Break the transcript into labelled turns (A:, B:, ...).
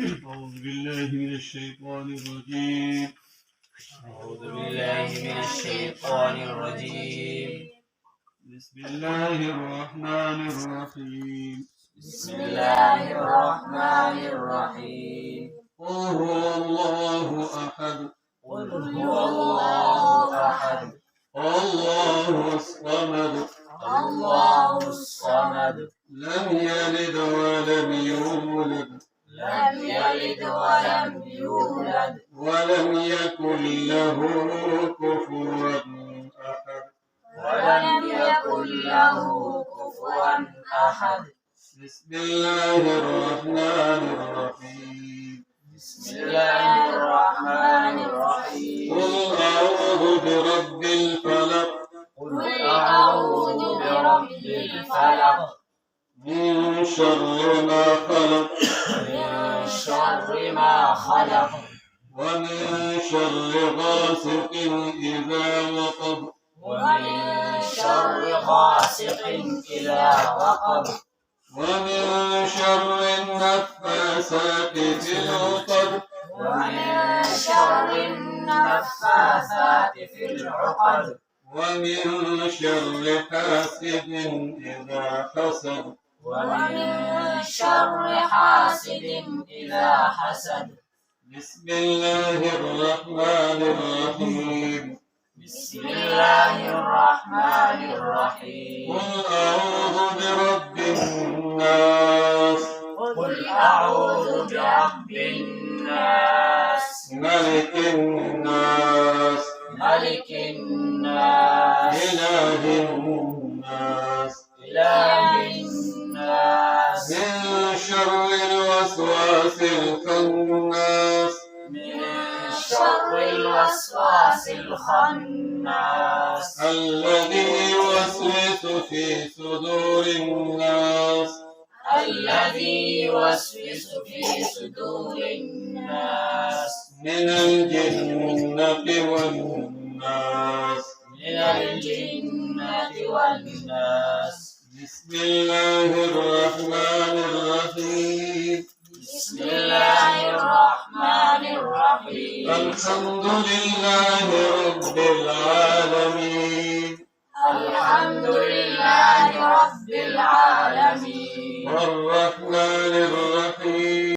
A: أعوذ بالله من الشيطان الرجيم.
B: أعوذ بالله من الشيطان الرجيم.
A: بسم الله الرحمن الرحيم.
B: بسم الله الرحمن الرحيم.
A: قل هو الله أحد.
B: قل هو الله أحد.
A: الله الصمد.
B: الله الصمد.
A: لم يلد ولم يولد.
B: لم يلد ولم يولد.
A: ولم يكن له كفوا أحد.
B: ولم يكن له كفوا أحد.
A: بسم الله الرحمن الرحيم.
B: بسم الله الرحمن الرحيم.
A: قل أعوذ برب الفلق.
B: قل أعوذ برب الفلق.
A: من شر ما خلق.
B: من شر ما خلق.
A: ومن شر غاسق إذا وقب.
B: ومن شر غاسق إذا وقب.
A: ومن شر النفاثات في العقد.
B: ومن شر النفاثات في العقد.
A: ومن شر حاسد إذا حسد.
B: ومن شر حاسد إذا حسد.
A: بسم الله الرحمن الرحيم.
B: بسم الله الرحمن الرحيم.
A: قل أعوذ برب الناس.
B: قل أعوذ برب الناس.
A: ملك الناس.
B: ملك الناس.
A: إله الناس.
B: إله الناس.
A: من شر الوسواس الخناس.
B: من شر الوسواس الخناس.
A: الذي يوسوس في صدور الناس.
B: الذي يوسوس في صدور الناس.
A: من الجنة والناس.
B: من الجنة والناس.
A: بسم الله الرحمن الرحيم.
B: بسم الله الرحمن الرحيم.
A: الحمد لله رب العالمين.
B: الحمد لله رب العالمين.